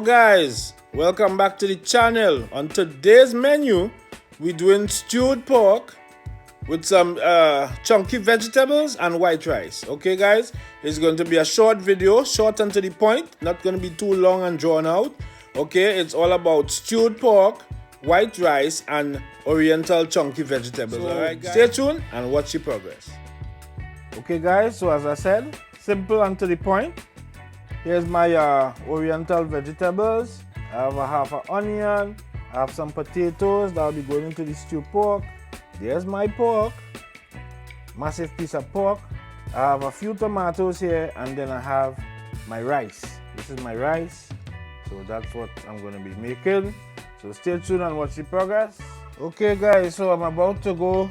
Guys, welcome back to the channel. On today's menu, we're doing stewed pork with some chunky vegetables and white rice. Okay guys, it's going to be a short video, short and to the point, not going to be too long and drawn out. Okay, it's all about stewed pork, white rice and oriental chunky vegetables. So, alright guys, stay tuned and watch the progress. Okay guys, so as I said, simple and to the point. Here's my oriental vegetables. I have a half an onion. I have some potatoes that will be going into the stewed pork. There's my pork. Massive piece of pork. I have a few tomatoes here and then I have my rice. This is my rice. So that's what I'm going to be making. So stay tuned and watch the progress. Okay guys, so I'm about to go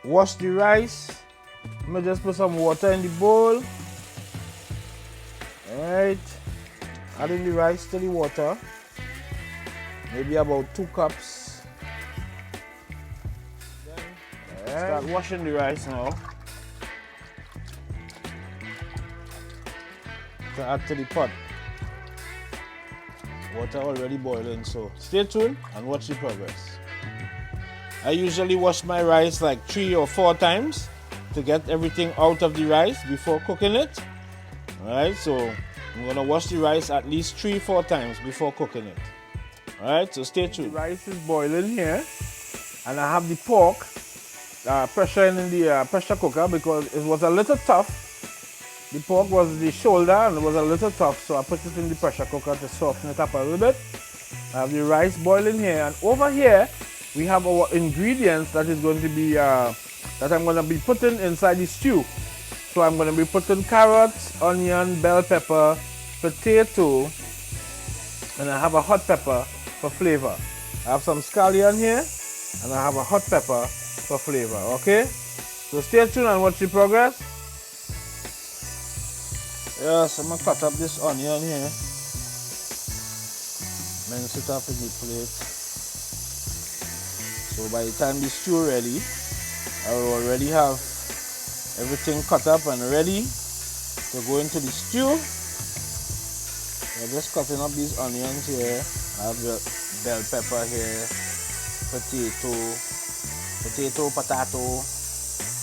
wash the rice. Let me just put some water in the bowl. Alright, adding the rice to the water, maybe about 2 cups. Start washing the rice now. To add to the pot. Water already boiling, so stay tuned and watch the progress. I usually wash my rice like 3 or 4 times to get everything out of the rice before cooking it. Alright, so I'm going to wash the rice at least 3-4 times before cooking it. Alright, so stay tuned. The rice is boiling here and I have the pork pressuring in the pressure cooker because it was a little tough. The pork was the shoulder and it was a little tough, so I put it in the pressure cooker to soften it up a little bit. I have the rice boiling here and over here we have our ingredients that is going to be that I'm going to be putting inside the stew. So I'm going to be putting carrots, onion, bell pepper, potato, and I have a hot pepper for flavor. I have some scallion here, and I have a hot pepper for flavor, okay? So stay tuned and watch the progress. Yes, I'm going to cut up this onion here. Mince it up in the plate. So by the time the stew ready, I will already have everything cut up and ready to go into the stew. We're just cutting up these onions here. I have the bell pepper here, potato, potato.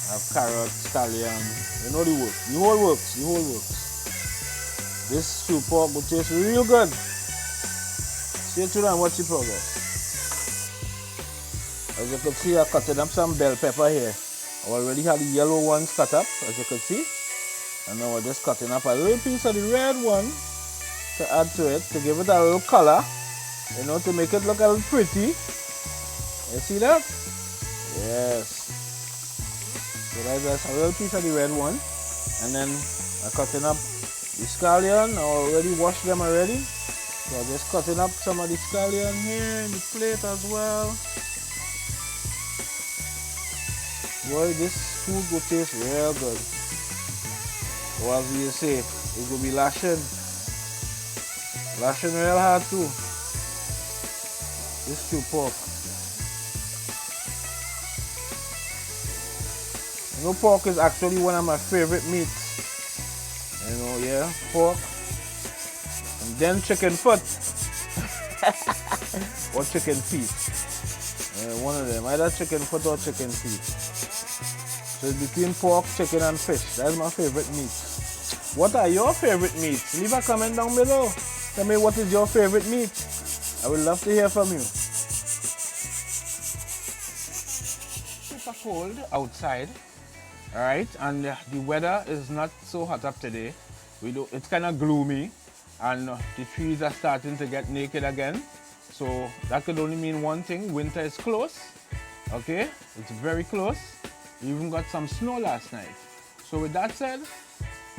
I have carrot, scallion. You know the works, the whole works. This stew pork will taste real good. Stay tuned and watch the progress. As you can see, I'm cutting up some bell pepper here. I already had the yellow ones cut up, as you can see. And now we're just cutting up a little piece of the red one to add to it, to give it a little color, you know, to make it look a little pretty. You see that? Yes. So that's just a little piece of the red one. And then I'm cutting up the scallion. I already washed them already. So I'm just cutting up some of the scallion here in the plate as well. Boy, this food will taste real good. So as you say, it will be lashing. Lashing real hard too. This stew pork. You know, pork is actually one of my favorite meats. You know, yeah, pork. And then chicken foot. Or chicken feet. One of them, either chicken foot or chicken feet. So it's between pork, chicken and fish. That's my favorite meat. What are your favorite meats? Leave a comment down below. Tell me what is your favorite meat. I would love to hear from you. Super cold outside. Alright, and the weather is not so hot up today. It's kind of gloomy and the trees are starting to get naked again. So that could only mean one thing: winter is close. Okay, it's very close. We even got some snow last night. So with that said,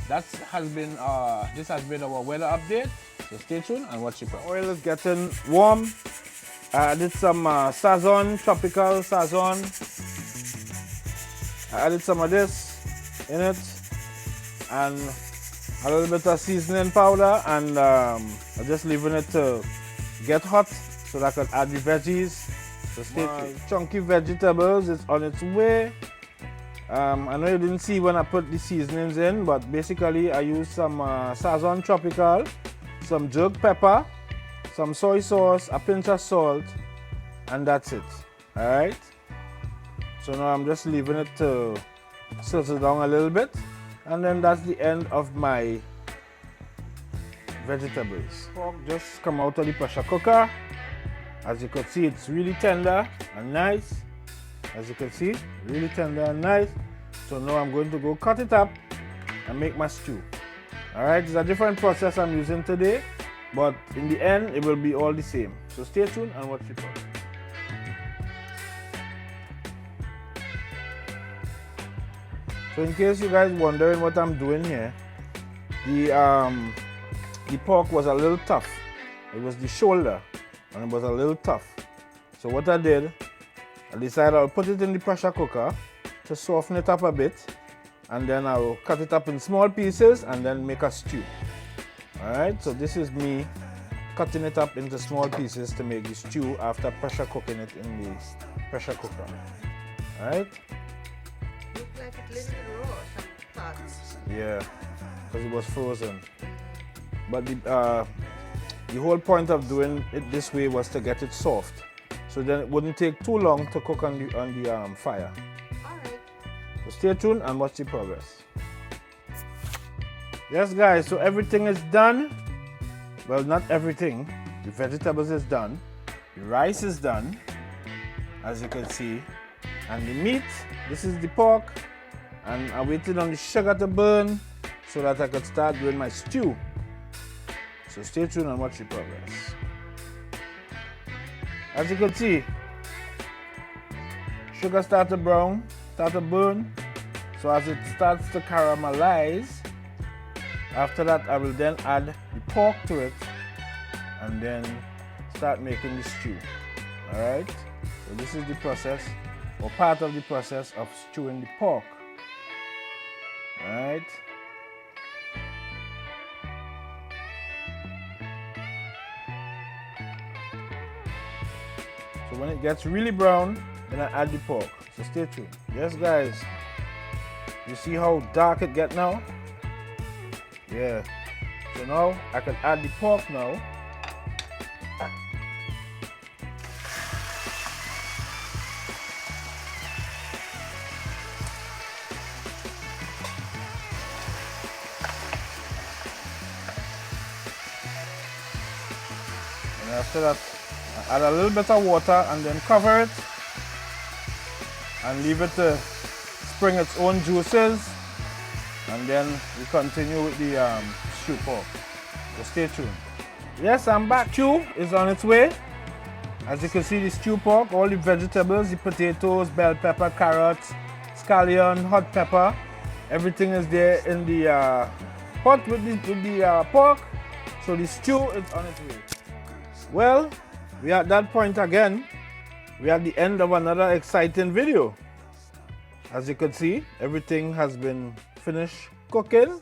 this has been our weather update. So stay tuned and watch it. Oil is getting warm. I added some sazon, tropical sazon. I added some of this in it and a little bit of seasoning powder, and I'm just leaving it to get hot so that I can add the veggies. So stay tuned. Chunky vegetables is on its way. I know you didn't see when I put the seasonings in, but basically I used some Sazon Tropical, some jerk pepper, some soy sauce, a pinch of salt, and that's it. Alright? So now I'm just leaving it to sizzle down a little bit, and then that's the end of my vegetables. Pork just come out of the pressure cooker. As you can see, it's really tender and nice. As you can see, really tender and nice. So now I'm going to go cut it up and make my stew. Alright, it's a different process I'm using today, but in the end it will be all the same. So stay tuned and watch the process. So in case you guys wondering what I'm doing here, the pork was a little tough. It was the shoulder and it was a little tough. So what I did, I decided I'll put it in the pressure cooker to soften it up a bit, and then I'll cut it up in small pieces and then make a stew. Alright, so this is me cutting it up into small pieces to make the stew after pressure cooking it in the pressure cooker. Alright? Look like it little raw, some parts. Yeah, because it was frozen. But the whole point of doing it this way was to get it soft. So then it wouldn't take too long to cook on the fire. Alright. So stay tuned and watch the progress. Yes guys, so everything is done. Well, not everything. The vegetables is done. The rice is done, as you can see. And the meat, this is the pork. And I waited on the sugar to burn so that I could start doing my stew. So stay tuned and watch the progress. As you can see, sugar starts to brown, start to burn. So as it starts to caramelize, after that I will then add the pork to it and then start making the stew. Alright? So this is the process, or part of the process of stewing the pork. Alright? So when it gets really brown, then I add the pork. So stay tuned. Yes guys, you see how dark it gets now? Yeah. So now I can add the pork now. And after that, I add a little bit of water and then cover it and leave it to spring its own juices, and then we continue with the stew pork. So stay tuned. Yes, I'm back. Stew is on its way. As you can see, the stew pork, all the vegetables, the potatoes, bell pepper, carrots, scallion, hot pepper, everything is there in the pot with the pork. So the stew is on its way. Well, we are at that point again. We are at the end of another exciting video. As you can see, everything has been finished cooking.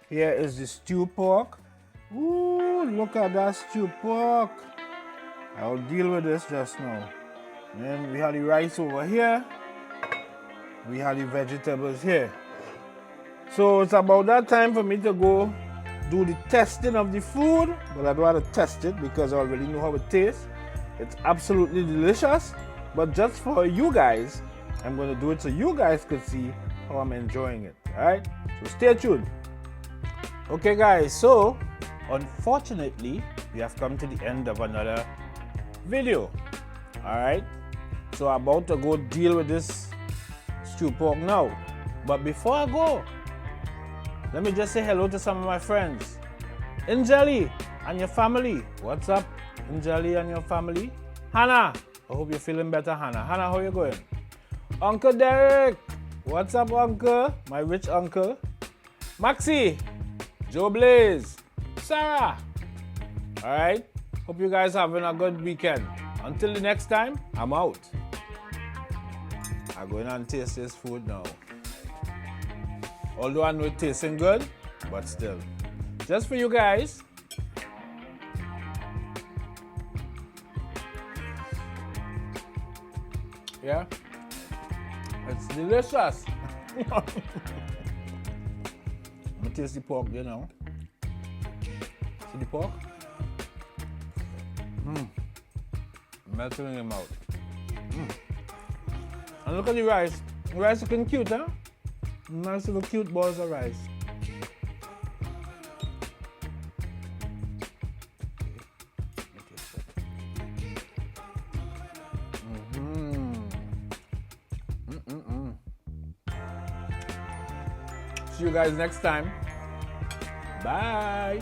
Here is the stew pork. Ooh, look at that stew pork. I'll deal with this just now. And then we have the rice over here. We have the vegetables here. So it's about that time for me to go do the testing of the food, but I don't want to test it because I already know how it tastes. It's absolutely delicious, but just for you guys, I'm going to do it so you guys can see how I'm enjoying it. Alright, so stay tuned. Okay guys, so unfortunately we have come to the end of another video. Alright, so I'm about to go deal with this stew pork now, but before I go, let me just say hello to some of my friends. Injali and your family. What's up, Injali and your family? Hannah, I hope you're feeling better, Hannah. Hannah, how you going? Uncle Derek, what's up, uncle? My rich uncle. Maxie, Joe Blaze, Sarah. Alright, hope you guys having a good weekend. Until the next time, I'm out. I'm going and taste this food now. Although I know it tasting good, but still. Just for you guys. Yeah. It's delicious. I'm gonna taste the pork, you know. See the pork? Melting in your mouth. And look at the rice. The rice looking cute, huh? Nice little cute balls of rice. See you guys next time. Bye.